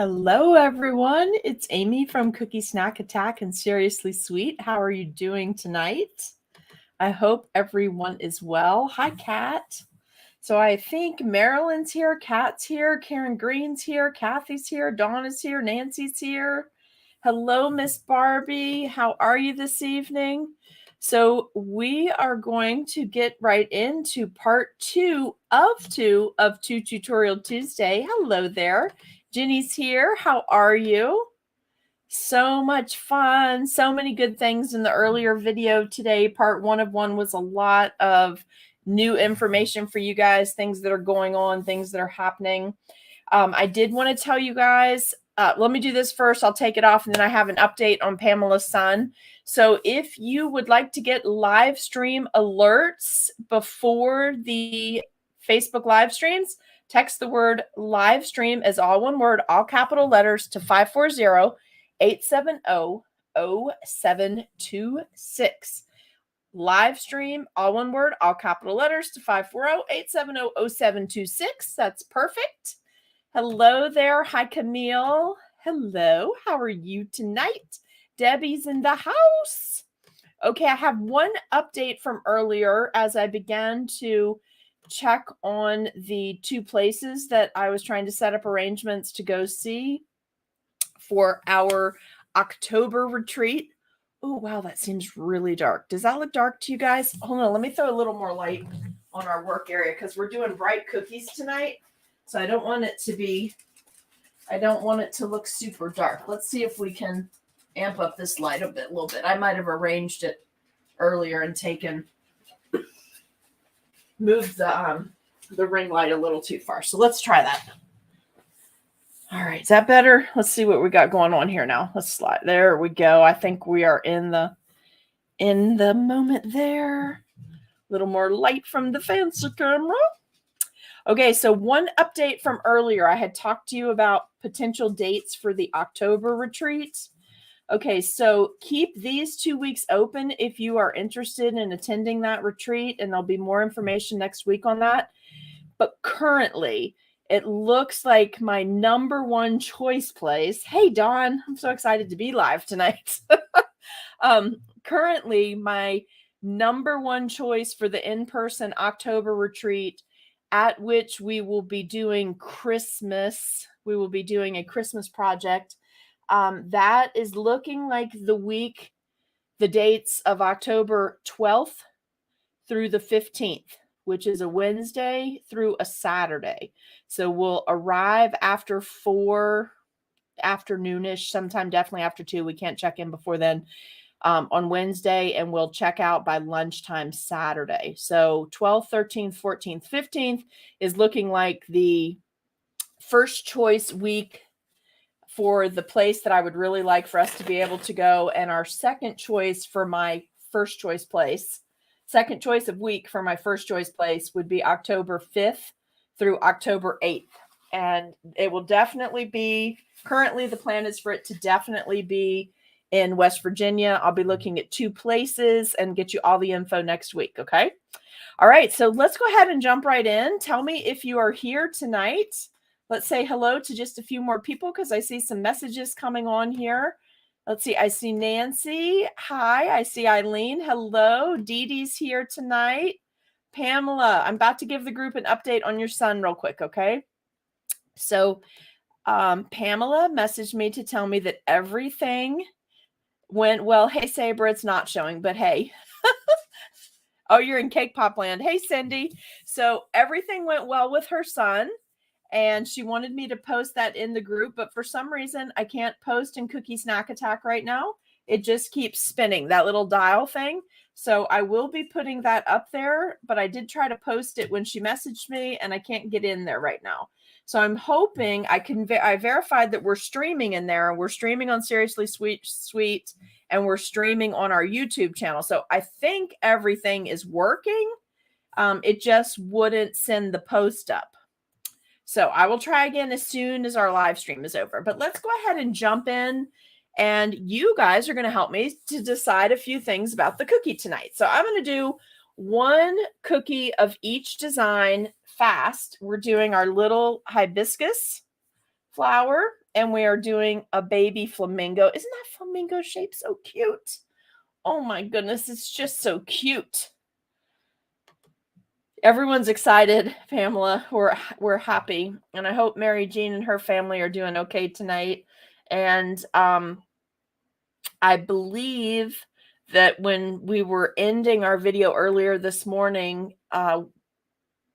Hello, everyone. It's Amy from Cookie Snack Attack and Seriously Sweet. How are you doing tonight? I hope everyone is well. Hi, Kat. So I think Marilyn's here, Kat's here, Karen Green's here, Kathy's here, Donna's here, Nancy's here. Hello, Miss Barbie. How are you this evening? So we are going to get right into part two of two Tutorial Tuesday. Hello there. Ginny's here. How are you? So much fun. So many good things in the earlier video today. Part one of one was a lot of new information for you guys, things that are going on, things that are happening. I did want to tell you guys, let me do this first. I'll take it off, and then I have an update on Pamela's son. So if you would like to get live stream alerts before the Facebook live streams, text the word live stream as all one word, all capital letters to 540-870-0726. Live stream, all one word, all capital letters to 540-870-0726. That's perfect. Hello there. Hi, Camille. Hello. How are you tonight? Debbie's in the house. Okay, I have one update from earlier as I began to check on the two places that I was trying to set up arrangements to go see for our October retreat. Oh, wow, that seems really dark. Does that look dark to you guys? Hold on, let me throw a little more light on our work area because we're doing bright cookies tonight. So I don't want it to look super dark. Let's see if we can amp up this light a little bit. I might have arranged it earlier and moved the ring light a little too far. So let's try that. All right, is that better? Let's see what we got going on here now. Let's slide. There we go. I think we are in the moment there. A little more light from the fancy camera. Okay, so one update from earlier. I had talked to you about potential dates for the October retreat. Okay, so keep these 2 weeks open if you are interested in attending that retreat, and there'll be more information next week on that. But currently, it looks like my number one choice place. Hey, Dawn, I'm so excited to be live tonight. Currently, my number one choice for the in-person October retreat, at which we will be doing Christmas. We will be doing a Christmas project. That is looking like the dates of October 12th through the 15th, which is a Wednesday through a Saturday. So we'll arrive after 4 afternoonish, sometime definitely after 2. We can't check in before then on Wednesday, and we'll check out by lunchtime Saturday. So 12th, 13th, 14th, 15th is looking like the first choice week for the place that I would really like for us to be able to go. And our second choice for my first choice place, second choice of week for my first choice place would be October 5th through October 8th. And it will definitely be, currently the plan is for it to definitely be in West Virginia. I'll be looking at 2 places and get you all the info next week. Okay. All right. So let's go ahead and jump right in. Tell me if you are here tonight. Let's say hello to just a few more people because I see some messages coming on here. Let's see. I see Nancy. Hi. I see Eileen. Hello. Dee Dee's here tonight. Pamela, I'm about to give the group an update on your son real quick. Okay. So Pamela messaged me to tell me that everything went well. Hey, Saber, it's not showing, but hey. Oh, you're in Cake Pop Land. Hey, Cindy. So everything went well with her son. And she wanted me to post that in the group, but for some reason, I can't post in Cookie Snack Attack right now. It just keeps spinning, that little dial thing. So I will be putting that up there, but I did try to post it when she messaged me, and I can't get in there right now. So I'm hoping I verified that we're streaming in there. We're streaming on Seriously Sweet, and we're streaming on our YouTube channel. So I think everything is working. It just wouldn't send the post up. So I will try again as soon as our live stream is over. But let's go ahead and jump in. And you guys are going to help me to decide a few things about the cookie tonight. So I'm going to do one cookie of each design fast. We're doing our little hibiscus flower and we are doing a baby flamingo. Isn't that flamingo shape so cute? Oh my goodness, it's just so cute. Everyone's excited, Pamela. We're happy, and I hope Mary Jean and her family are doing okay tonight. And I believe that when we were ending our video earlier this morning,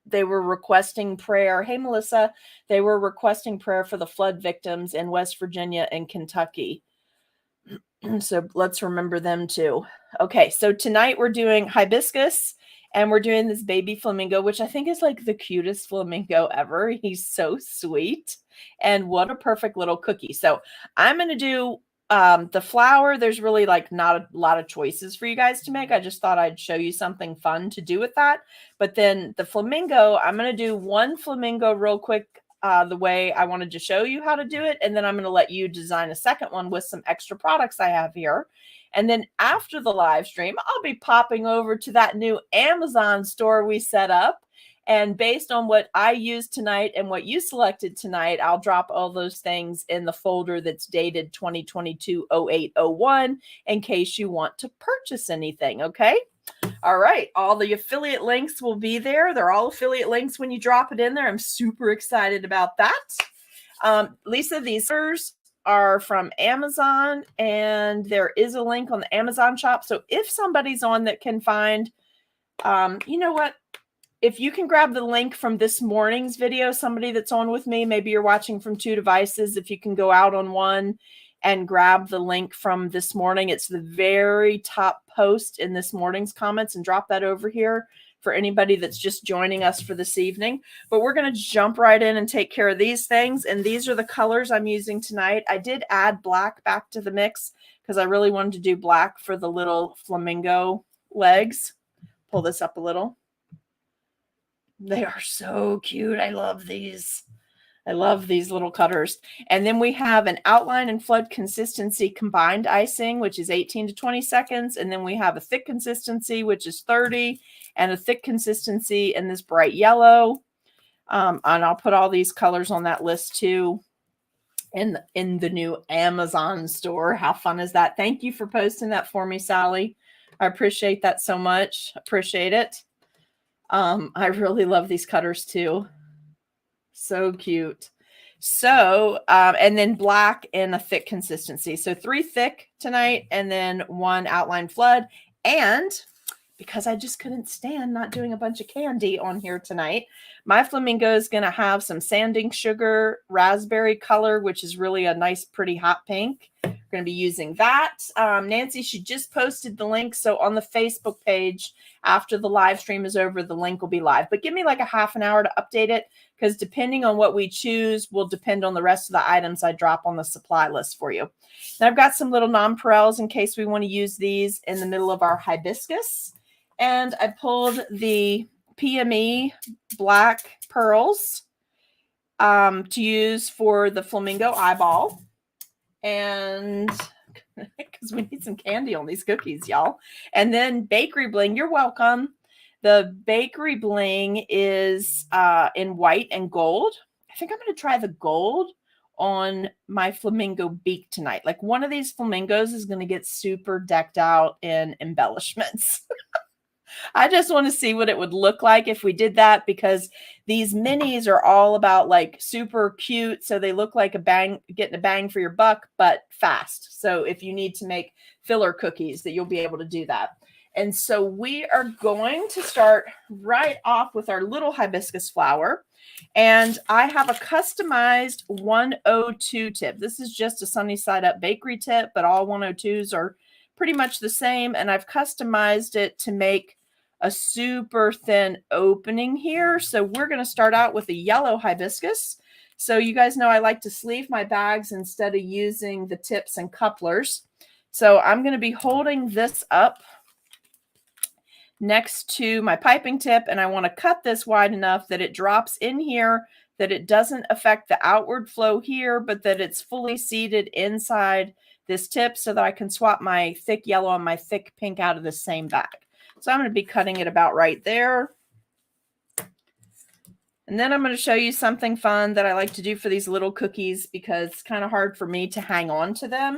they were requesting prayer. Hey, Melissa, they were requesting prayer for the flood victims in West Virginia and Kentucky. So let's remember them too. Okay, so tonight we're doing hibiscus and we're doing this baby flamingo, which I think is like the cutest flamingo ever. He's so sweet. And what a perfect little cookie. So I'm going to do the flower. There's really like not a lot of choices for you guys to make. I just thought I'd show you something fun to do with that. But then the flamingo, I'm going to do one flamingo real quick the way I wanted to show you how to do it. And then I'm going to let you design a second one with some extra products I have here. And then after the live stream, I'll be popping over to that new Amazon store we set up. And based on what I used tonight and what you selected tonight, I'll drop all those things in the folder that's dated 2022-08-01 in case you want to purchase anything. Okay. All right. All the affiliate links will be there. They're all affiliate links when you drop it in there. I'm super excited about that. Lisa, these are from Amazon, and there is a link on the Amazon shop. So if somebody's on that can find, you know what? If you can grab the link from this morning's video, somebody that's on with me, maybe you're watching from two devices. If you can go out on one and grab the link from this morning, it's the very top post in this morning's comments, and drop that over here for anybody that's just joining us for this evening. But we're going to jump right in and take care of these things. And these are the colors I'm using tonight. I did add black back to the mix because I really wanted to do black for the little flamingo legs. Pull this up a little. They are so cute. I love these. I love these little cutters. And then we have an outline and flood consistency combined icing, which is 18 to 20 seconds. And then we have a thick consistency, which is 30, and a thick consistency in this bright yellow. And I'll put all these colors on that list too in the new Amazon store. How fun is that? Thank you for posting that for me, Sally. I appreciate that so much. Appreciate it. I really love these cutters too. So cute. So, and then black in a thick consistency. So 3 thick tonight, and then 1 outline flood. And because I just couldn't stand not doing a bunch of candy on here tonight, my flamingo is going to have some sanding sugar raspberry color, which is really a nice, pretty hot pink. We're going to be using that. Nancy, she just posted the link. So on the Facebook page, after the live stream is over, the link will be live. But give me like a half an hour to update it, because depending on what we choose will depend on the rest of the items I drop on the supply list for you. And I've got some little nonpareils in case we want to use these in the middle of our hibiscus. And I pulled the PME black pearls to use for the flamingo eyeball. And because we need some candy on these cookies, y'all. And then bakery bling, you're welcome. The bakery bling is in white and gold. I think I'm going to try the gold on my flamingo beak tonight. Like, one of these flamingos is going to get super decked out in embellishments. I just want to see what it would look like if we did that, because these minis are all about like super cute. So they look like getting a bang for your buck, but fast. So if you need to make filler cookies, that you'll be able to do that. And so we are going to start right off with our little hibiscus flower. And I have a customized 102 tip. This is just a sunny side up bakery tip, but all 102s are pretty much the same. And I've customized it to make a super thin opening here. So we're going to start out with a yellow hibiscus. So you guys know I like to sleeve my bags instead of using the tips and couplers. So I'm going to be holding this up next to my piping tip, and I want to cut this wide enough that it drops in here, that it doesn't affect the outward flow here, but that it's fully seated inside this tip so that I can swap my thick yellow and my thick pink out of the same bag. So I'm going to be cutting it about right there. And then I'm going to show you something fun that I like to do for these little cookies because it's kind of hard for me to hang on to them.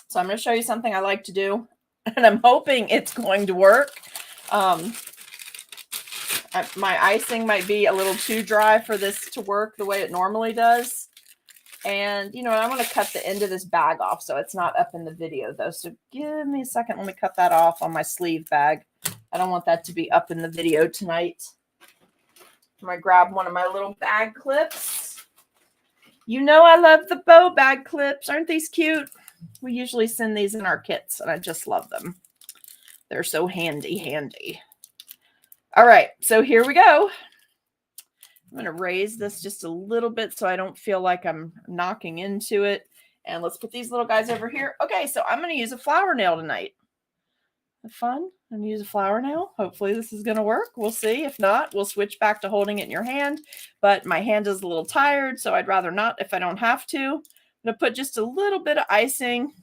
So I'm going to show you something I like to do, and I'm hoping it's going to work. My icing might be a little too dry for this to work the way it normally does. And, you know, I want to cut the end of this bag off so it's not up in the video, though. So give me a second. Let me cut that off on my sleeve bag. I don't want that to be up in the video tonight. I'm going to grab one of my little bag clips. You know I love the bow bag clips. Aren't these cute? We usually send these in our kits, and I just love them. They're so handy. All right, so here we go. I'm going to raise this just a little bit so I don't feel like I'm knocking into it. And let's put these little guys over here. Okay, so I'm going to use a flower nail tonight. Fun. I'm going to use a flower nail. Hopefully this is going to work. We'll see. If not, we'll switch back to holding it in your hand. But my hand is a little tired, so I'd rather not if I don't have to. I'm going to put just a little bit of icing.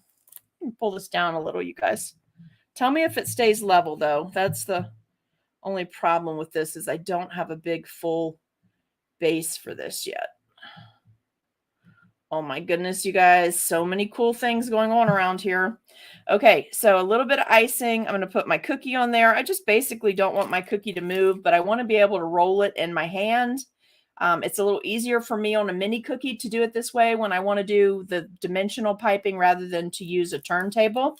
Pull this down a little, you guys. Tell me if it stays level, though. That's the only problem with this is I don't have a big full base for this yet. Oh my goodness, you guys, so many cool things going on around here. Okay, so a little bit of icing. I'm going to put my cookie on there. I just basically don't want my cookie to move, but I want to be able to roll it in my hand. It's a little easier for me on a mini cookie to do it this way when I want to do the dimensional piping rather than to use a turntable.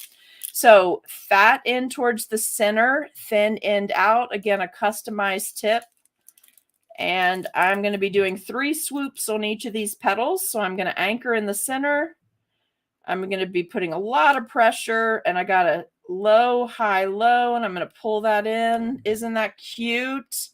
So fat end towards the center, thin end out. Again, a customized tip. And I'm going to be doing 3 swoops on each of these petals. So I'm going to anchor in the center. I'm going to be putting a lot of pressure, and I got a low, high, low, and I'm going to pull that in. Isn't that cute?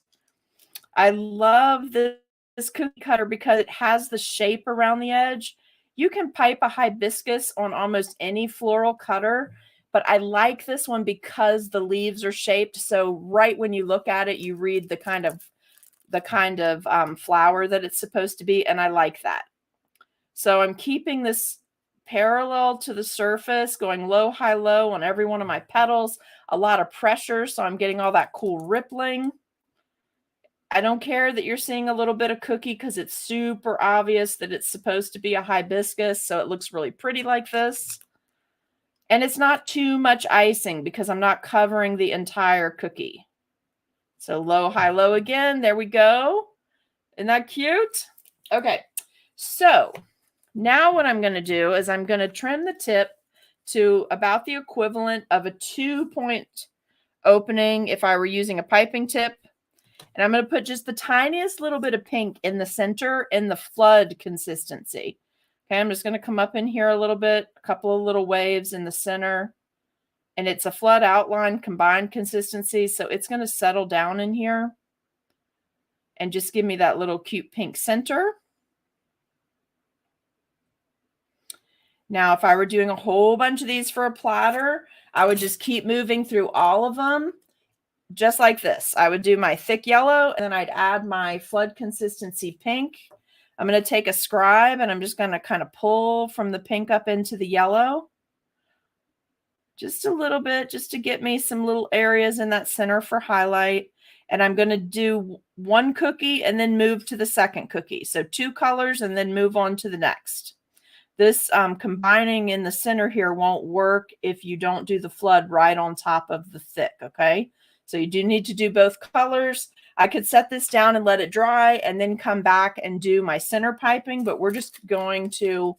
I love this cookie cutter because it has the shape around the edge. You can pipe a hibiscus on almost any floral cutter, but I like this one because the leaves are shaped. So right when you look at it, you read the kind of flower that it's supposed to be, and I like that. So I'm keeping this parallel to the surface, going low, high, low on every one of my petals. A lot of pressure, so I'm getting all that cool rippling. I don't care that you're seeing a little bit of cookie because it's super obvious that it's supposed to be a hibiscus, so it looks really pretty like this. And it's not too much icing because I'm not covering the entire cookie. So low, high, low again. There we go. Isn't that cute? Okay, so now what I'm going to do is I'm going to trim the tip to about the equivalent of a 2-point opening if I were using a piping tip. And I'm going to put just the tiniest little bit of pink in the center in the flood consistency. Okay, I'm just going to come up in here a little bit, a couple of little waves in the center. And it's a flood outline combined consistency, so it's going to settle down in here and just give me that little cute pink center. Now, if I were doing a whole bunch of these for a platter, I would just keep moving through all of them, just like this. I would do my thick yellow, and then I'd add my flood consistency pink. I'm going to take a scribe, and I'm just going to kind of pull from the pink up into the yellow. Just a little bit, just to get me some little areas in that center for highlight. And I'm going to do 1 cookie and then move to the second cookie. So 2 colors and then move on to the next. This combining in the center here won't work if you don't do the flood right on top of the thick, okay? So you do need to do both colors. I could set this down and let it dry and then come back and do my center piping, but we're just going to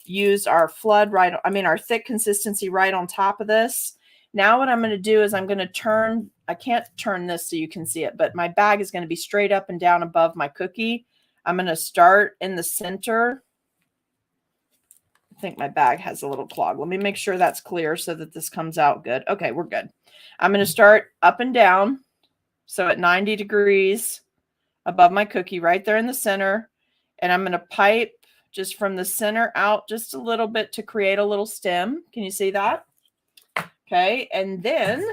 use our flood our thick consistency right on top of this. Now what I'm going to do is I'm going to turn, I can't turn this so you can see it, but my bag is going to be straight up and down above my cookie. I'm going to start in the center. I think my bag has a little clog. Let me make sure that's clear so that this comes out good. Okay, we're good. I'm going to start up and down. So at 90 degrees above my cookie right there in the center. And I'm going to pipe just from the center out just a little bit to create a little stem. Can you see that? Okay. And then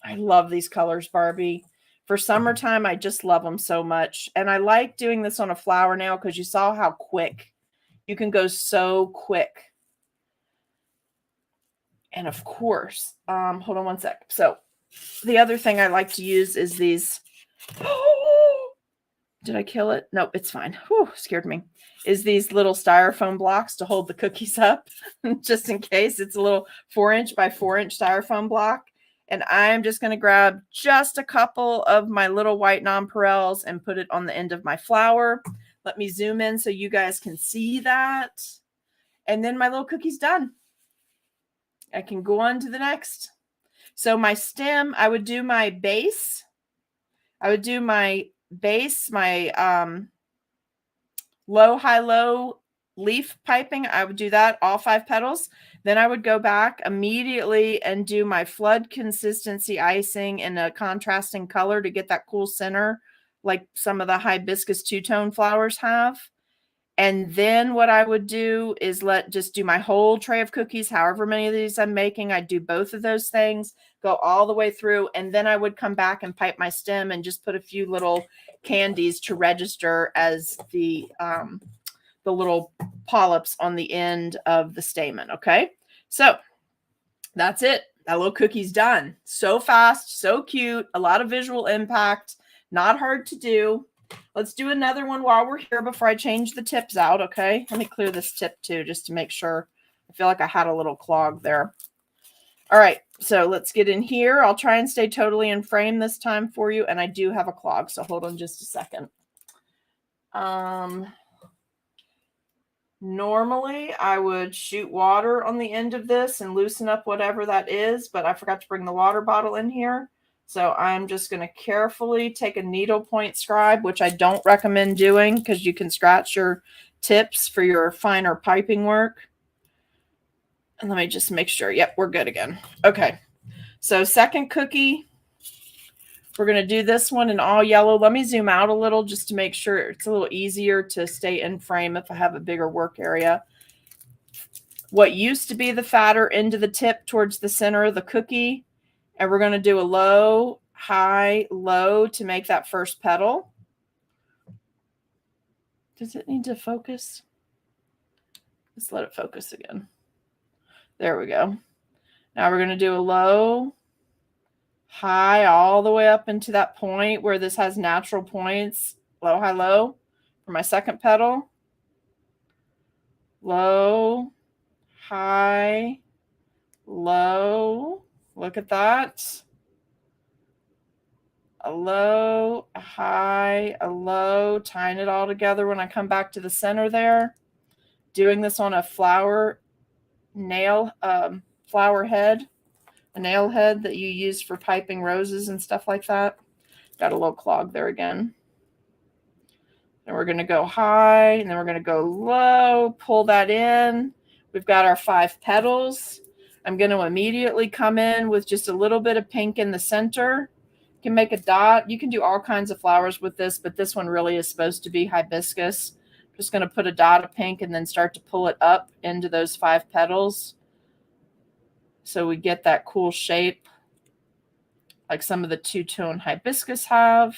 I love these colors, Barbie. For summertime, I just love them so much. And I like doing this on a flower nail because you saw how quick. You can go so quick. And of course, hold on one sec. So the other thing I like to use is these. Did I kill it? Nope, it's fine. Whew, scared me. Is these little styrofoam blocks to hold the cookies up, just in case. It's a little 4-inch by 4-inch styrofoam block. And I'm just going to grab just a couple of my little white nonpareils and put it on the end of my flower. Let me zoom in so you guys can see that. And then my little cookie's done. I can go on to the next. So my stem, I would do my base. I would do my base, my low, high, low leaf piping. I would do that, all 5 petals. Then I would go back immediately and do my flood consistency icing in a contrasting color to get that cool center, like some of the hibiscus two-tone flowers have. And then what I would do is just do my whole tray of cookies, however many of these I'm making. I'd do both of those things, go all the way through, and then I would come back and pipe my stem and just put a few little candies to register as the little polyps on the end of the stamen. Okay, so that's it. That little cookie's done. So fast, so cute, a lot of visual impact, not hard to do. Let's do another one while we're here before I change the tips out, okay? Let me clear this tip too, just to make sure. I feel like I had a little clog there. All right, so let's get in here. I'll try and stay totally in frame this time for you, and I do have a clog, so hold on just a second. Normally, I would shoot water on the end of this and loosen up whatever that is, but I forgot to bring the water bottle in here. So I'm just going to carefully take a needlepoint scribe, which I don't recommend doing because you can scratch your tips for your finer piping work. And let me just make sure. Yep, we're good again. Okay. So second cookie, we're going to do this one in all yellow. Let me zoom out a little just to make sure it's a little easier to stay in frame if I have a bigger work area. What used to be the fatter end of the tip towards the center of the cookie. And we're going to do a low, high, low to make that first petal. Does it need to focus? Let's let it focus again. There we go. Now we're going to do a low, high, all the way up into that point where this has natural points. Low, high, low for my second petal. Low, high, low. Look at that. A low, a high, a low, tying it all together when I come back to the center there. Doing this on a flower nail, flower head, a nail head that you use for piping roses and stuff like that. Got a little clog there again. And we're going to go high, and then we're going to go low, pull that in. We've got our 5 petals. I'm going to immediately come in with just a little bit of pink in the center. You can make a dot. You can do all kinds of flowers with this, but this one really is supposed to be hibiscus. I'm just going to put a dot of pink and then start to pull it up into those 5 petals. So we get that cool shape like some of the two-tone hibiscus have.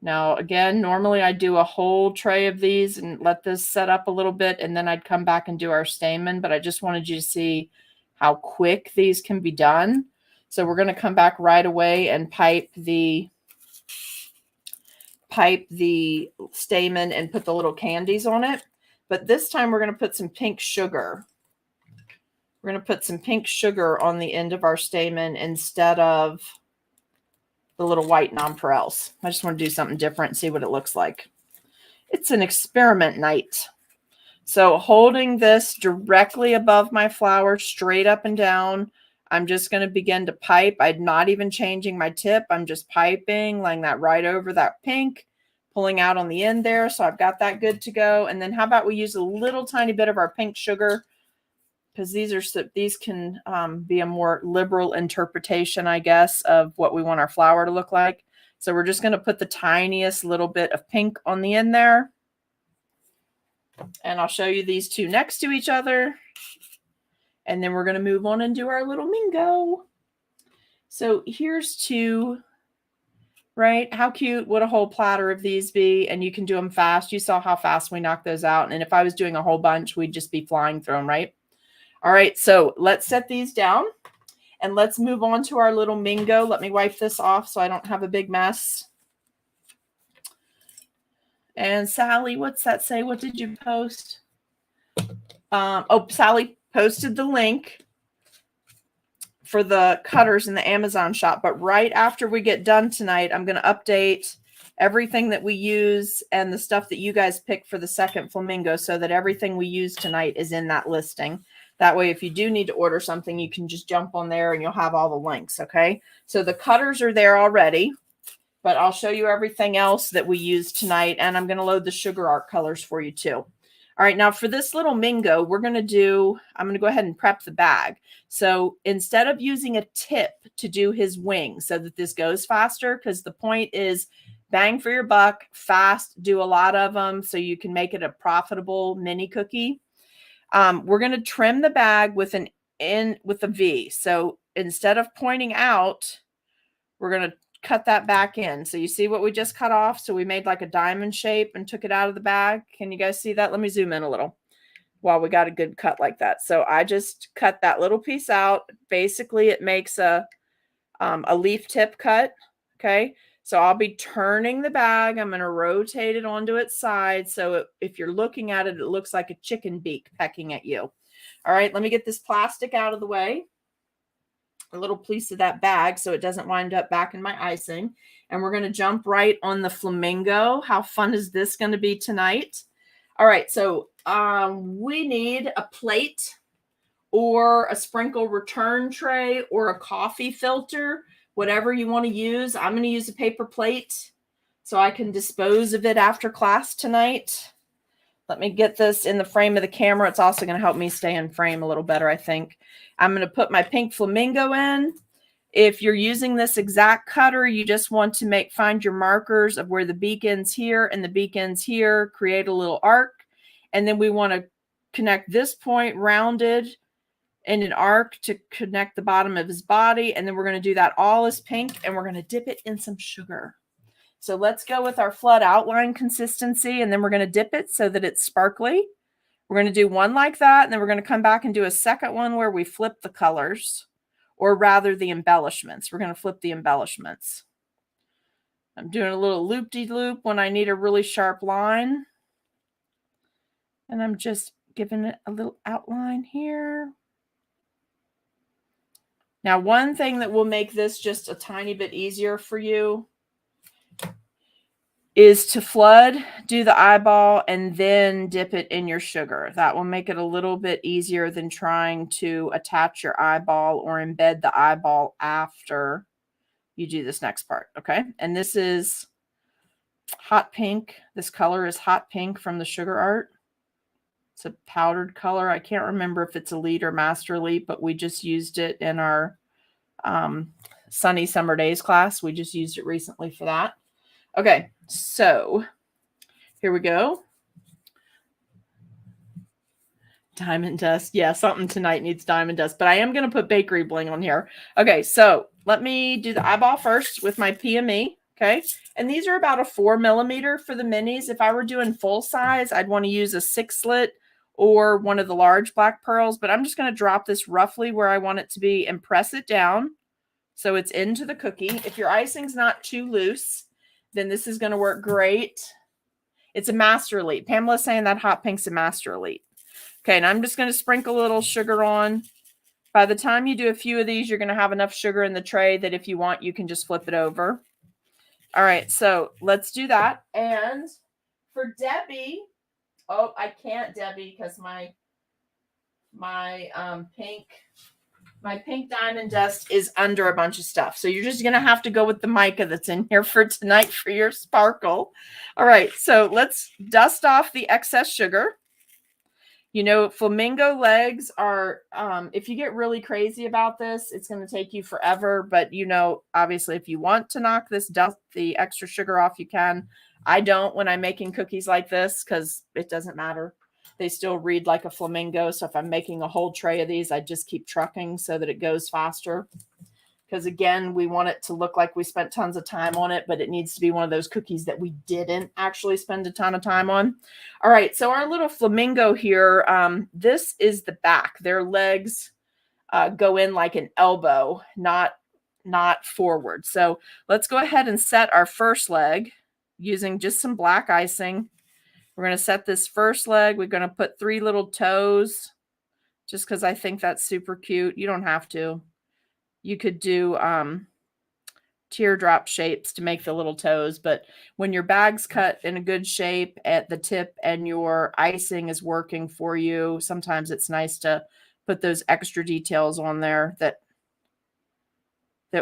Now, again, normally I do a whole tray of these and let this set up a little bit, and then I'd come back and do our stamen, but I just wanted you to see how quick these can be done. So we're going to come back right away and pipe the stamen and put the little candies on it. But this time we're going to put some pink sugar. We're going to put some pink sugar on the end of our stamen instead of the little white nonpareils. I just want to do something different and see what it looks like. It's an experiment night. So holding this directly above my flower, straight up and down, I'm just going to begin to pipe. I'm not even changing my tip. I'm just piping, laying that right over that pink, pulling out on the end there. So I've got that good to go. And then how about we use a little tiny bit of our pink sugar, because these can be a more liberal interpretation, I guess, of what we want our flower to look like. So we're just going to put the tiniest little bit of pink on the end there. And I'll show you these two next to each other. And then we're going to move on and do our little mingo. So here's 2, right? How cute would a whole platter of these be? And you can do them fast. You saw how fast we knocked those out. And if I was doing a whole bunch, we'd just be flying through them, right? All right, so let's set these down and let's move on to our little mingo. Let me wipe this off so I don't have a big mess. And Sally, what's that say? What did you post? Oh, Sally posted the link for the cutters in the Amazon shop. But right after we get done tonight, I'm going to update everything that we use and the stuff that you guys pick for the second flamingo so that everything we use tonight is in that listing. That way, if you do need to order something, you can just jump on there and you'll have all the links. Okay. So the cutters are there already, but I'll show you everything else that we use tonight. And I'm going to load the sugar art colors for you too. All right, now for this little Mingo, I'm going to go ahead and prep the bag. So instead of using a tip to do his wing so that this goes faster, because the point is bang for your buck, fast, do a lot of them so you can make it a profitable mini cookie. We're going to trim the bag with a V. So instead of pointing out, we're going to cut that back in. So you see what we just cut off? So we made like a diamond shape and took it out of the bag. Can you guys see that? Let me zoom in a little while we got a good cut like that. So I just cut that little piece out. Basically, it makes a leaf tip cut. Okay. So I'll be turning the bag. I'm going to rotate it onto its side. So if you're looking at it, it looks like a chicken beak pecking at you. All right. Let me get this plastic out of the way. A little piece of that bag so it doesn't wind up back in my icing. And we're going to jump right on the flamingo. How fun is this going to be tonight? All right, so we need a plate or a sprinkle return tray or a coffee filter, whatever you want to use. I'm going to use a paper plate so I can dispose of it after class tonight. Let me get this in the frame of the camera. It's also going to help me stay in frame a little better, I think. I'm going to put my pink flamingo in. If you're using this exact cutter, you just want to find your markers of where the beak ends here and the beak ends here, create a little arc. And then we want to connect this point rounded in an arc to connect the bottom of his body. And then we're going to do that all as pink and we're going to dip it in some sugar. So let's go with our flood outline consistency, and then we're going to dip it so that it's sparkly. We're going to do one like that, and then we're going to come back and do a second one where we flip the colors, or rather the embellishments. We're going to flip the embellishments. I'm doing a little loop-de-loop when I need a really sharp line. And I'm just giving it a little outline here. Now, one thing that will make this just a tiny bit easier for you is to flood, do the eyeball, and then dip it in your sugar. That will make it a little bit easier than trying to attach your eyeball or embed the eyeball after you do this next part, okay? And this is hot pink. This color is hot pink from the sugar art. It's a powdered color. I can't remember if it's Elite or Master Elite, but we just used it in our Sunny Summer Days class. We just used it recently for that. Okay, so here we go. Diamond dust. Yeah, something tonight needs diamond dust, but I am going to put bakery bling on here. Okay, so let me do the eyeball first with my PME. Okay, and these are about a 4 millimeter for the minis. If I were doing full size, I'd want to use a 6-slit or one of the large black pearls, but I'm just going to drop this roughly where I want it to be and press it down so it's into the cookie. If your icing's not too loose, then this is going to work great. It's a Master Elite. Pamela's saying that hot pink's a Master Elite. Okay, and I'm just going to sprinkle a little sugar on. By the time you do a few of these, you're going to have enough sugar in the tray that if you want, you can just flip it over. All right, so let's do that. And for Debbie, oh, I can't, Debbie, because my pink diamond dust is under a bunch of stuff. So you're just going to have to go with the mica that's in here for tonight for your sparkle. All right, so let's dust off the excess sugar. You know, flamingo legs are, if you get really crazy about this, it's going to take you forever. But, you know, obviously, if you want to knock the extra sugar off, you can. I don't when I'm making cookies like this because it doesn't matter. They still read like a flamingo. So if I'm making a whole tray of these, I just keep trucking so that it goes faster. Because again, we want it to look like we spent tons of time on it, but it needs to be one of those cookies that we didn't actually spend a ton of time on. All right, so our little flamingo here, this is the back. Their legs go in like an elbow, not forward. So let's go ahead and set our first leg. using just some black icing. We're going to set this first leg. We're going to put 3 little toes just because I think that's super cute. You don't have to. You could do teardrop shapes to make the little toes, but when your bag's cut in a good shape at the tip and your icing is working for you, sometimes it's nice to put those extra details on there that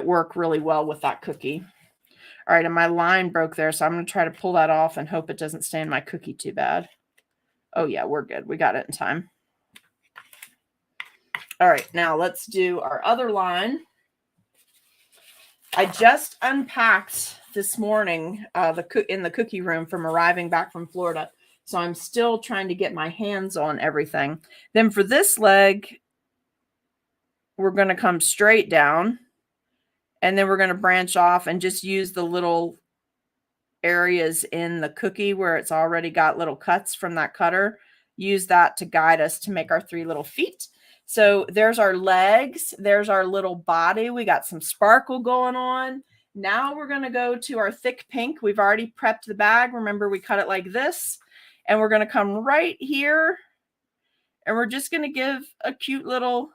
work really well with that cookie. All right, and my line broke there, so I'm going to try to pull that off and hope it doesn't stain my cookie too bad. Oh yeah, we're good. We got it in time. All right, now let's do our other line. I just unpacked this morning in the cookie room from arriving back from Florida, so I'm still trying to get my hands on everything. Then for this leg, we're going to come straight down, and then we're going to branch off and just use the little areas in the cookie where it's already got little cuts from that cutter. Use that to guide us to make our 3 little feet. So there's our legs. There's our little body. We got some sparkle going on. Now we're going to go to our thick pink. We've already prepped the bag. Remember, we cut it like this. And we're going to come right here. And we're just going to give a cute little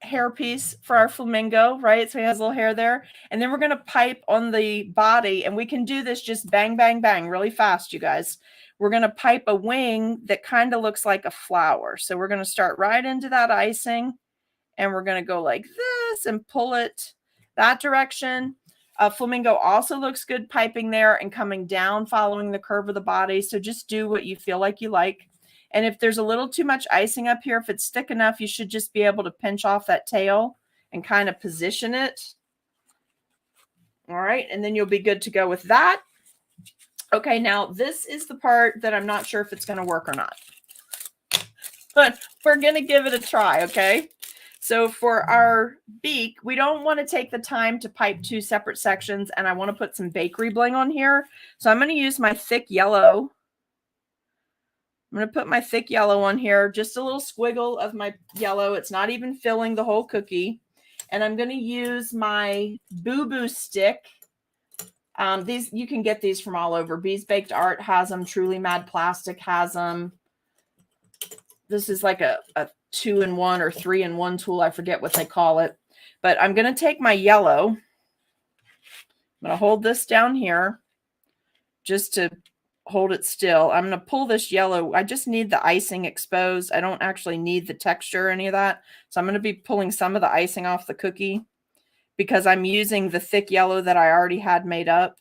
hair piece for our flamingo, right? So he has a little hair there. And then we're going to pipe on the body. And we can do this just bang, bang, bang really fast, you guys. We're going to pipe a wing that kind of looks like a flower. So we're going to start right into that icing. And we're going to go like this and pull it that direction. Flamingo also looks good piping there and coming down following the curve of the body. So just do what you feel like you like. And if there's a little too much icing up here, if it's thick enough, you should just be able to pinch off that tail and kind of position it. All right. And then you'll be good to go with that. Okay. Now this is the part that I'm not sure if it's going to work or not, but we're going to give it a try. Okay. So for our beak, we don't want to take the time to pipe 2 separate sections. And I want to put some bakery bling on here. So I'm going to use my thick yellow. I'm going to put my thick yellow on here, just a little squiggle of my yellow. It's not even filling the whole cookie. And I'm going to use my boo-boo stick. These, you can get these from all over. Bees Baked Art has them. Truly Mad Plastic has them. This is like a 2-in-1 or 3-in-1 tool. I forget what they call it. But I'm going to take my yellow. I'm going to hold this down here just to hold it still. I'm going to pull this yellow. I just need the icing exposed. I don't actually need the texture or any of that. So I'm going to be pulling some of the icing off the cookie because I'm using the thick yellow that I already had made up.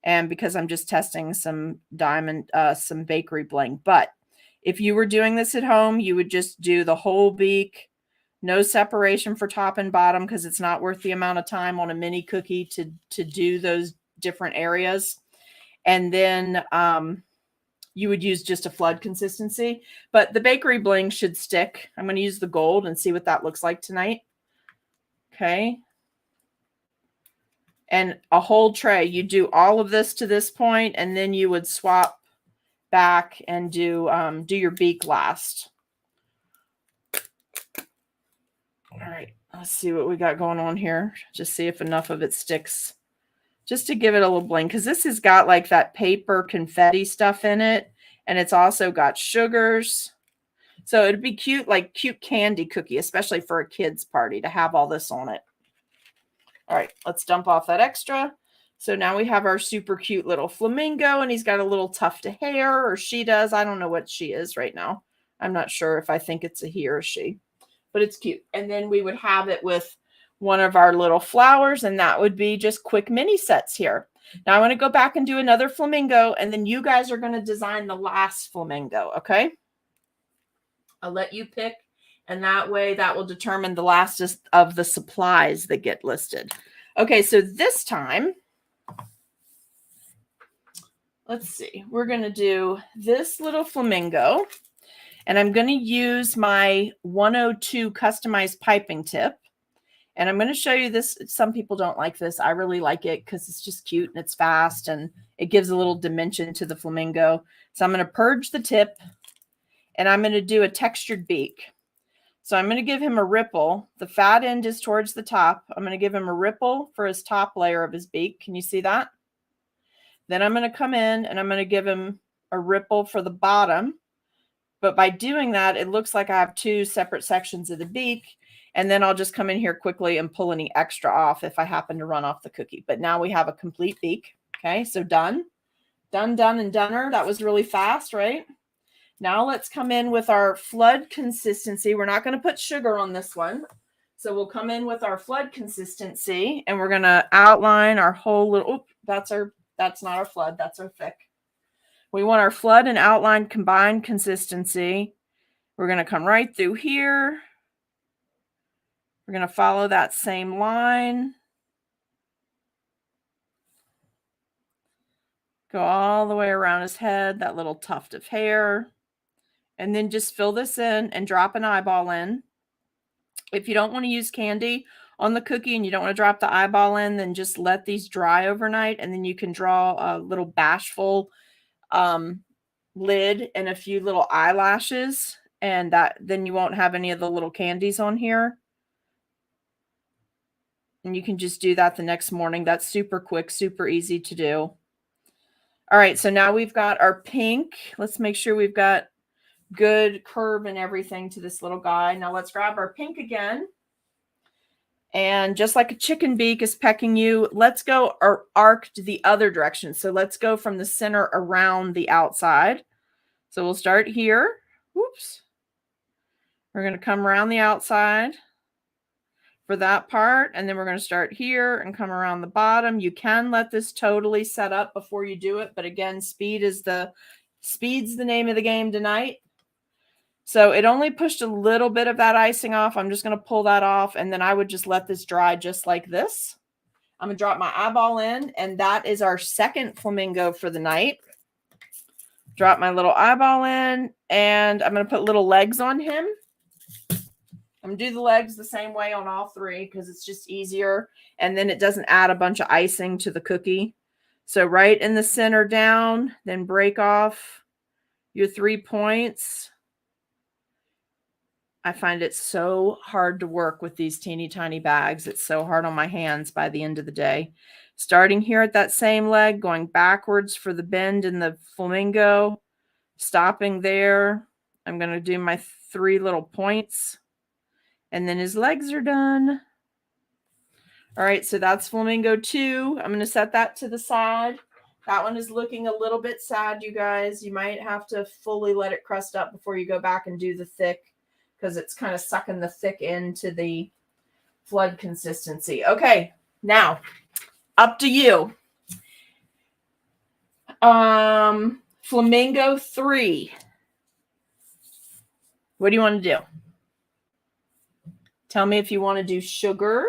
And because I'm just testing some some bakery bling. But if you were doing this at home, you would just do the whole beak, no separation for top and bottom, because it's not worth the amount of time on a mini cookie to do those different areas. And then you would use just a flood consistency. But the bakery bling should stick. I'm going to use the gold and see what that looks like tonight. Okay. And a whole tray. You do all of this to this point, and then you would swap back and do your beak last. All right. Let's see what we got going on here. Just see if enough of it sticks. Just to give it a little bling, because this has got like that paper confetti stuff in it, and it's also got sugars. So it'd be cute, like cute candy cookie, especially for a kid's party to have all this on it. All right, let's dump off that extra. So now we have our super cute little flamingo, and he's got a little tuft of hair, or she does. I don't know what she is right now. I'm not sure if I think it's a he or she, but it's cute. And then we would have it with one of our little flowers, and that would be just quick mini sets here. Now I want to go back and do another flamingo, and then you guys are going to design the last flamingo, okay? I'll let you pick, and that way that will determine the last of the supplies that get listed. Okay, so this time, let's see. We're going to do this little flamingo, and I'm going to use my 102 customized piping tip. And I'm going to show you this. Some people don't like this. I really like it because it's just cute and it's fast and it gives a little dimension to the flamingo. So I'm going to purge the tip and I'm going to do a textured beak. So I'm going to give him a ripple. The fat end is towards the top. I'm going to give him a ripple for his top layer of his beak. Can you see that? Then I'm going to come in and I'm going to give him a ripple for the bottom. But by doing that, it looks like I have two separate sections of the beak. And then I'll just come in here quickly and pull any extra off if I happen to run off the cookie. But now we have a complete beak. Okay, so done. Done, done, and doneer. That was really fast, right? Now let's come in with our flood consistency. We're not going to put sugar on this one. So we'll come in with our flood consistency and we're going to outline our whole little, that's not our flood, that's our thick. We want our flood and outline combined consistency. We're going to come right through here. We're going to follow that same line. Go all the way around his head, that little tuft of hair. And then just fill this in and drop an eyeball in. If you don't want to use candy on the cookie and you don't want to drop the eyeball in, then just let these dry overnight. And then you can draw a little bashful lid and a few little eyelashes. And then you won't have any of the little candies on here. And you can just do that the next morning. That's super quick, super easy to do. All right, so now we've got our pink. Let's make sure we've got good curve and everything to this little guy. Now let's grab our pink again. And just like a chicken beak is pecking you, let's go arced the other direction. So let's go from the center around the outside. So we'll start here. Whoops. We're going to come around the outside for that part. And then we're going to start here and come around the bottom. You can let this totally set up before you do it. But again, speed's the name of the game tonight. So it only pushed a little bit of that icing off. I'm just going to pull that off. And then I would just let this dry just like this. I'm going to drop my eyeball in. And that is our second flamingo for the night. Drop my little eyeball in. And I'm going to put little legs on him. I'm going to do the legs the same way on all three because it's just easier. And then it doesn't add a bunch of icing to the cookie. So right in the center down, then break off your 3 points. I find it so hard to work with these teeny tiny bags. It's so hard on my hands by the end of the day. Starting here at that same leg, going backwards for the bend in the flamingo, stopping there. I'm going to do my 3 little points. And then his legs are done. All right, so that's flamingo 2. I'm going to set that to the side. That one is looking a little bit sad, you guys. You might have to fully let it crust up before you go back and do the thick because it's kind of sucking the thick into the flood consistency. Okay, now up to you. Flamingo 3. What do you want to do? Tell me if you want to do sugar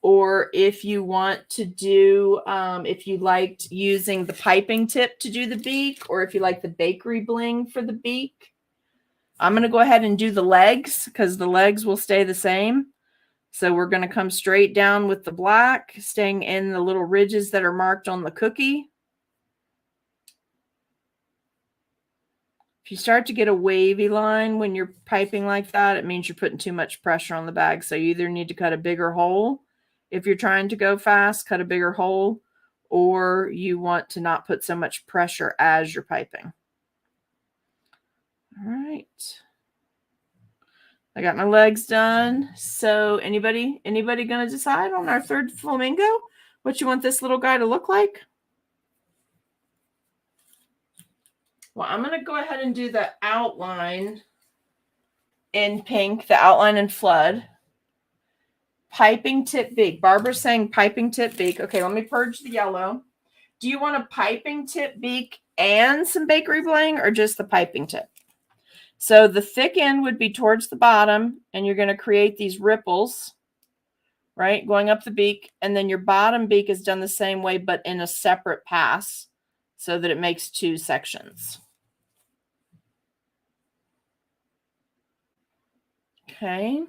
or if you want to do, if you liked using the piping tip to do the beak or if you like the bakery bling for the beak. I'm going to go ahead and do the legs because the legs will stay the same. So we're going to come straight down with the black, staying in the little ridges that are marked on the cookie. If you start to get a wavy line when you're piping like that, it means you're putting too much pressure on the bag. So you either need to cut a bigger hole. If you're trying to go fast, cut a bigger hole, or you want to not put so much pressure as you're piping. All right. I got my legs done. So anybody going to decide on our third flamingo what you want this little guy to look like? Well, I'm going to go ahead and do the outline in pink, the outline in flood. Piping tip beak. Barbara's saying piping tip beak. Okay, let me purge the yellow. Do you want a piping tip beak and some bakery bling or just the piping tip? So the thick end would be towards the bottom and you're going to create these ripples, right? Going up the beak. And then your bottom beak is done the same way, but in a separate pass so that it makes 2 sections. Okay.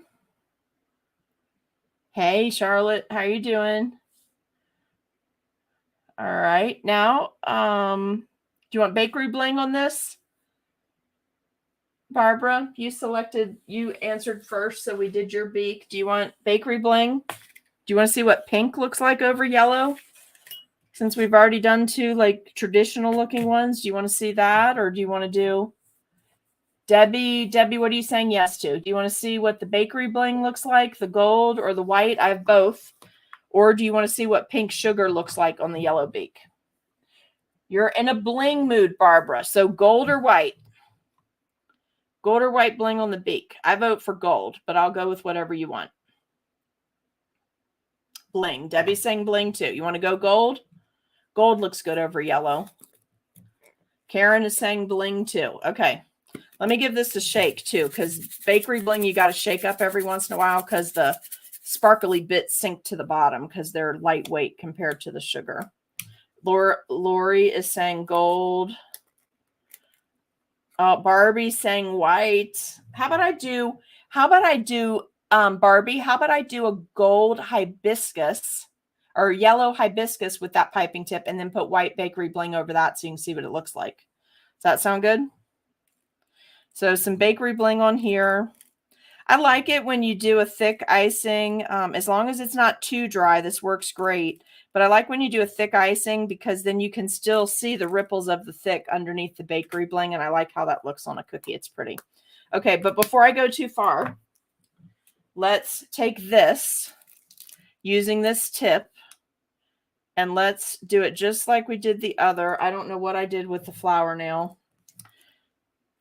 Hey, Charlotte, how you doing? All right. Now, do you want bakery bling on this? Barbara, you answered first, so we did your beak. Do you want bakery bling? Do you want to see what pink looks like over yellow? Since we've already done two like traditional looking ones, do you want to see that, or do you want to do Debbie, what are you saying yes to? Do you want to see what the bakery bling looks like, the gold or the white? I have both. Or do you want to see what pink sugar looks like on the yellow beak? You're in a bling mood, Barbara. So gold or white? Gold or white bling on the beak? I vote for gold, but I'll go with whatever you want. Bling. Debbie's saying bling too. You want to go gold? Gold looks good over yellow. Karen is saying bling too. Okay. Let me give this a shake too, because bakery bling, you got to shake up every once in a while because the sparkly bits sink to the bottom because they're lightweight compared to the sugar. Lori is saying gold. Barbie's saying white. How about I do, Barbie, how about I do a gold hibiscus or yellow hibiscus with that piping tip and then put white bakery bling over that so you can see what it looks like. Does that sound good? So some bakery bling on here. I like it when you do a thick icing, as long as it's not too dry, this works great. But I like when you do a thick icing because then you can still see the ripples of the thick underneath the bakery bling. And I like how that looks on a cookie. It's pretty. Okay, but before I go too far, let's take this using this tip and let's do it just like we did the other. I don't know what I did with the flower nail.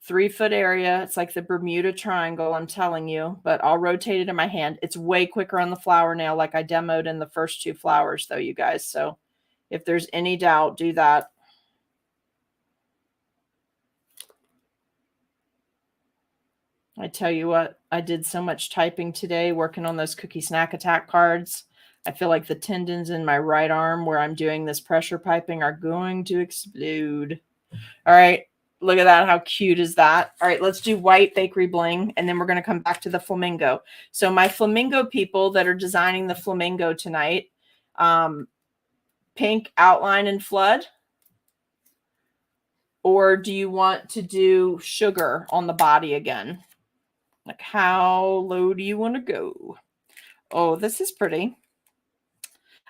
3-foot area. It's like the Bermuda Triangle, I'm telling you, but I'll rotate it in my hand. It's way quicker on the flower nail like I demoed in the first 2 flowers though, you guys. So if there's any doubt, do that. I tell you what, I did so much typing today working on those Cookie Snack Attack cards. I feel like the tendons in my right arm where I'm doing this pressure piping are going to explode. All right. Look at that. How cute is that? All right, let's do white bakery bling, and then we're going to come back to the flamingo. So my flamingo people that are designing the flamingo tonight, pink outline and flood, or do you want to do sugar on the body again? Like how low do you want to go? Oh, this is pretty.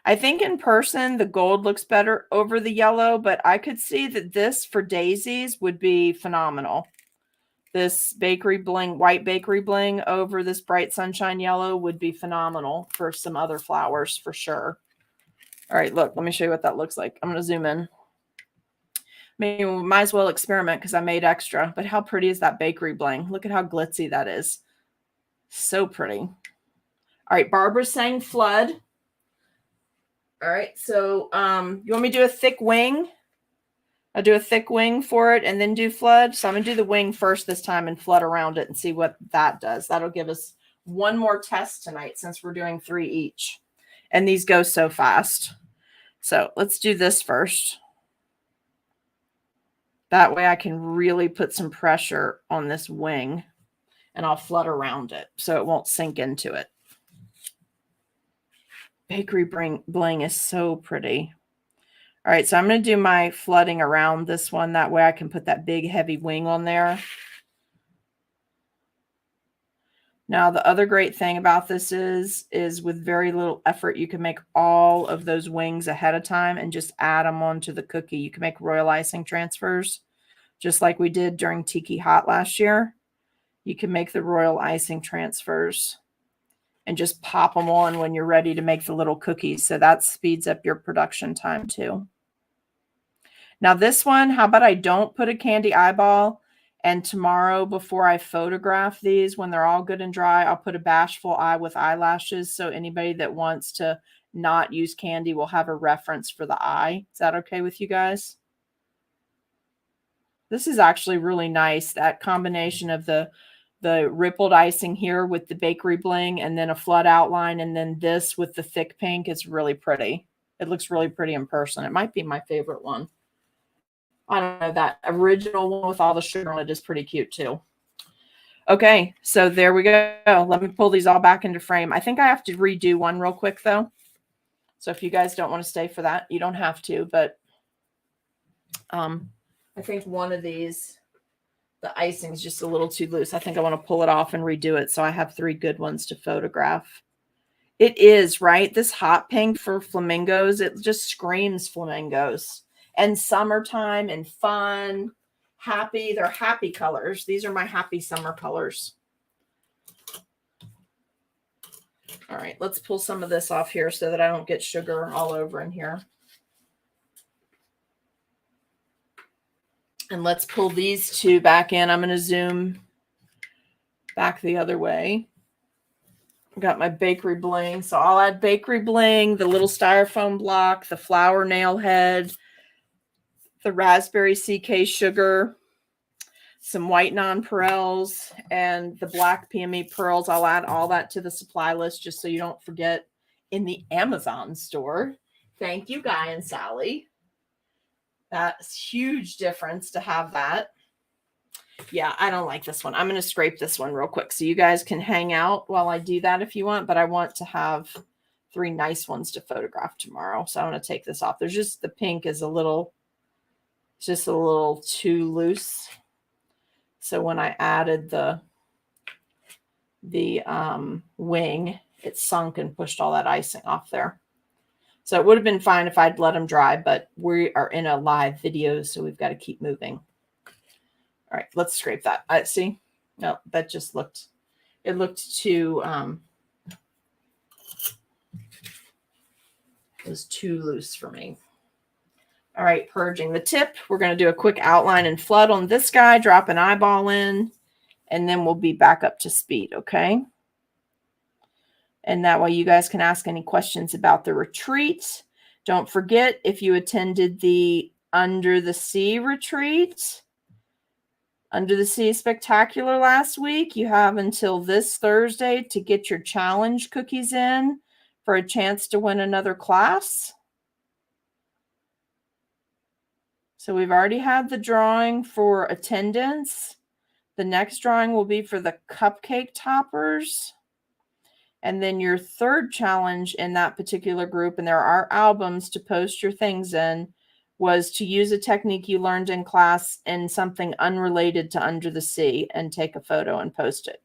I think in person, the gold looks better over the yellow, but I could see that this for daisies would be phenomenal. This bakery bling, white bakery bling over this bright sunshine yellow would be phenomenal for some other flowers for sure. All right, look, let me show you what that looks like. I'm going to zoom in. Maybe we might as well experiment because I made extra, but how pretty is that bakery bling? Look at how glitzy that is. So pretty. All right, Barbara's saying flood. All right, so you want me to do a thick wing? I'll do a thick wing for it and then do flood. So I'm going to do the wing first this time and flood around it and see what that does. That'll give us one more test tonight since we're doing 3 each. And these go so fast. So let's do this first. That way I can really put some pressure on this wing and I'll flood around it so it won't sink into it. Bakery bling is so pretty. All right, so I'm going to do my flooding around this one. That way I can put that big heavy wing on there. Now, the other great thing about this is with very little effort, you can make all of those wings ahead of time and just add them onto the cookie. You can make royal icing transfers, just like we did during Tiki Hot last year. You can make the royal icing transfers and just pop them on when you're ready to make the little cookies. So that speeds up your production time too. Now this one, how about I don't put a candy eyeball, and tomorrow before I photograph these, when they're all good and dry, I'll put a bashful eye with eyelashes. So anybody that wants to not use candy will have a reference for the eye. Is that okay with you guys? This is actually really nice. That combination of the rippled icing here with the bakery bling and then a flood outline and then this with the thick pink is really pretty. It looks really pretty in person. It might be my favorite one. I don't know, that original one with all the sugar on it is pretty cute too. Okay, so there we go. Let me pull these all back into frame. I think I have to redo one real quick though. So if you guys don't want to stay for that, you don't have to, but I think one of these The icing is just a little too loose. I think I want to pull it off and redo it so I have 3 good ones to photograph. It is, right? This hot pink for flamingos, it just screams flamingos. And summertime and fun, happy. They're happy colors. These are my happy summer colors. All right, let's pull some of this off here so that I don't get sugar all over in here. And let's pull these 2 back in. I'm going to zoom back the other way. Got my bakery bling. So I'll add bakery bling, the little styrofoam block, the flower nail head, the raspberry CK sugar, some white nonpareils, and the black PME pearls. I'll add all that to the supply list just so you don't forget in the Amazon store. Thank you, Guy and Sally. That's huge difference to have that. Yeah, I don't like this one. I'm going to scrape this one real quick so you guys can hang out while I do that if you want, but I want to have 3 nice ones to photograph tomorrow. So I'm going to take this off. There's just the pink is a little, it's just a little too loose. So when I added the wing, it sunk and pushed all that icing off there. So it would have been fine if I'd let them dry, but we are in a live video, so we've got to keep moving. All right, let's scrape that. See? No, that just looked, it looked too, it was too loose for me. All right, purging the tip. We're going to do a quick outline and flood on this guy, drop an eyeball in, and then we'll be back up to speed, okay? And that way you guys can ask any questions about the retreat. Don't forget, if you attended the Under the Sea retreat, Under the Sea Spectacular last week, you have until this Thursday to get your challenge cookies in for a chance to win another class. So we've already had the drawing for attendance. The next drawing will be for the cupcake toppers. And then your third challenge in that particular group, and there are albums to post your things in, was to use a technique you learned in class in something unrelated to Under the Sea and take a photo and post it.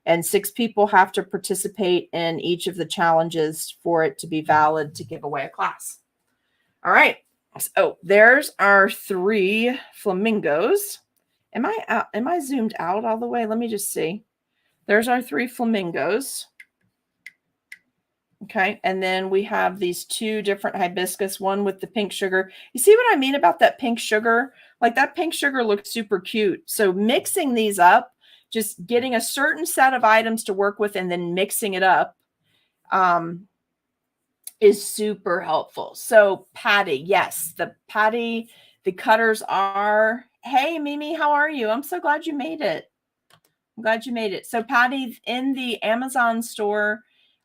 And 6 people have to participate in each of the challenges for it to be valid to give away a class. All right. So there's our 3 flamingos. Am I zoomed out all the way? Let me just see. There's our 3 flamingos. Okay, and then we have these 2 different hibiscus, one with the pink sugar. You see what I mean about that pink sugar? Like that pink sugar looks super cute. So mixing these up, just getting a certain set of items to work with and then mixing it up is super helpful. So Patty, yes, the cutters are, hey, Mimi, how are you? I'm so glad you made it. I'm glad you made it. So Patty, in the Amazon store,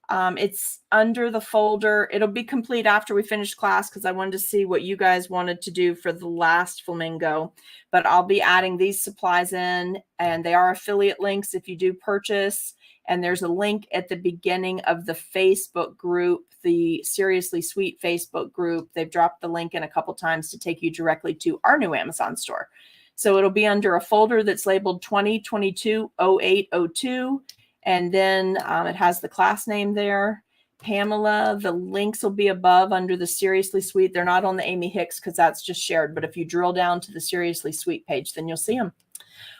it's under the folder. It'll be complete after we finish class because I wanted to see what you guys wanted to do for the last flamingo. But I'll be adding these supplies in, and they are affiliate links if you do purchase. And there's a link at the beginning of the Facebook group, the Seriously Sweet Facebook group. They've dropped the link in a couple times to take you directly to our new Amazon store. So it'll be under a folder that's labeled 2022-0802. And then it has the class name there. Pamela, the links will be above under the Seriously Sweet. They're not on the Amy Hicks because that's just shared. But if you drill down to the Seriously Sweet page, then you'll see them.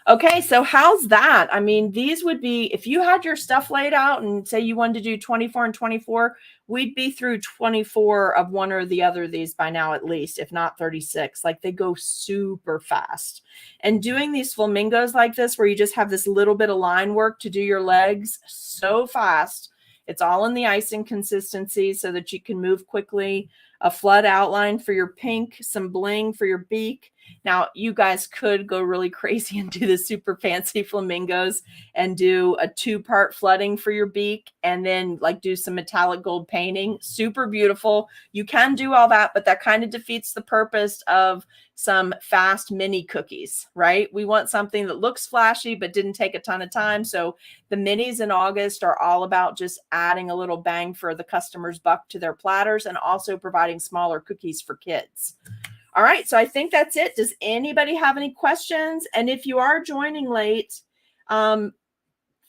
Okay, so how's that? I mean, these would be, if you had your stuff laid out and say you wanted to do 24 and 24, we'd be through 24 of one or the other of these by now at least, if not 36. Like they go super fast. And doing these flamingos like this, where you just have this little bit of line work to do your legs so fast. It's all in the icing consistency so that you can move quickly. A flood outline for your pink, some bling for your beak. Now, you guys could go really crazy and do the super fancy flamingos and do a 2-part flooding for your beak and then like do some metallic gold painting. Super beautiful. You can do all that, but that kind of defeats the purpose of some fast mini cookies, right? We want something that looks flashy but didn't take a ton of time. So the minis in August are all about just adding a little bang for the customer's buck to their platters and also providing smaller cookies for kids. All right, so I think that's it. Does anybody have any questions? And if you are joining late, I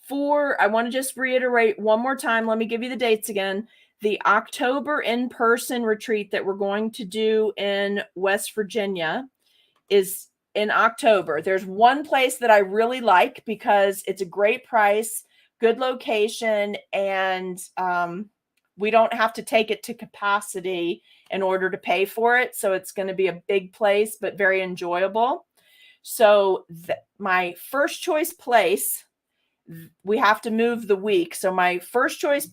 want to just reiterate one more time. Let me give you the dates again. The October in-person retreat that we're going to do in West Virginia is in October. There's one place that I really like because it's a great price, good location, and we don't have to take it to capacity in order to pay for it. So it's going to be a big place, but very enjoyable. So my first choice place, we have to move the week. So my first choice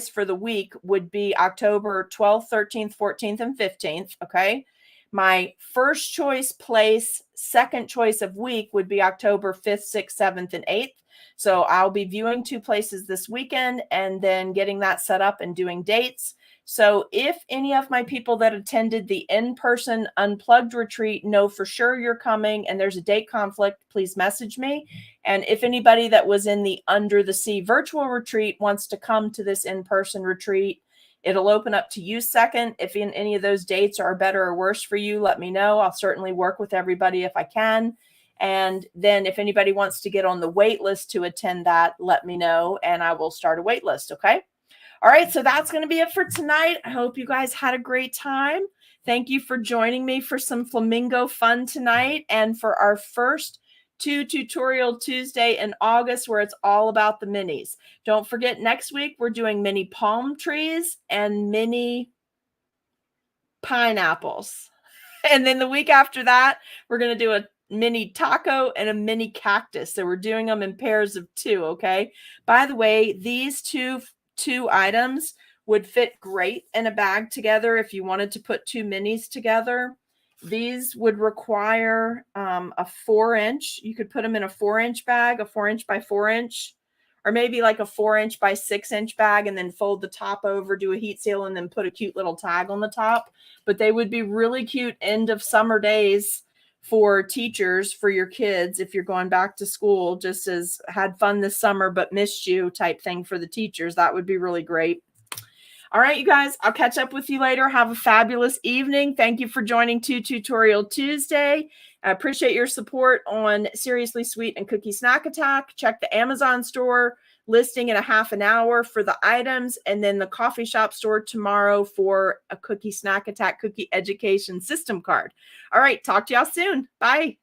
for the week would be October 12th, 13th, 14th, and 15th. Okay. My first choice place, second choice of week would be October 5th, 6th, 7th, and 8th. So I'll be viewing 2 places this weekend and then getting that set up and doing dates. So if any of my people that attended the in-person unplugged retreat know for sure you're coming and there's a date conflict, please message me. And if anybody that was in the Under the Sea virtual retreat wants to come to this in-person retreat, it'll open up to you second. If any of those dates are better or worse for you, let me know. I'll certainly work with everybody if I can. And then if anybody wants to get on the wait list to attend that, let me know and I will start a wait list. Okay. All right. So that's going to be it for tonight. I hope you guys had a great time. Thank you for joining me for some Flamingo fun tonight and for our first Tutorial Tuesday in August, where it's all about the minis. Don't forget, next week we're doing mini palm trees and mini pineapples. And then the week after that, we're going to do a mini taco and a mini cactus. So we're doing them in pairs of 2. Okay. By the way, these two items would fit great in a bag together if you wanted to put 2 minis together. These would require a 4-inch. You could put them in a 4-inch bag, a 4-inch by 4-inch, or maybe like a 4-inch by 6-inch bag, and then fold the top over, do a heat seal, and then put a cute little tag on the top. But they would be really cute end of summer days for teachers, for your kids, if you're going back to school, just as had fun this summer but missed you type thing for the teachers. That would be really great. All right, you guys, I'll catch up with you later. Have a fabulous evening. Thank you for joining Tutorial Tuesday. I appreciate your support on Seriously Sweet and Cookie Snack Attack. Check the Amazon store listing in a half an hour for the items, and then the coffee shop store tomorrow for a Cookie Snack Attack Cookie Education System card. All right, talk to y'all soon. Bye.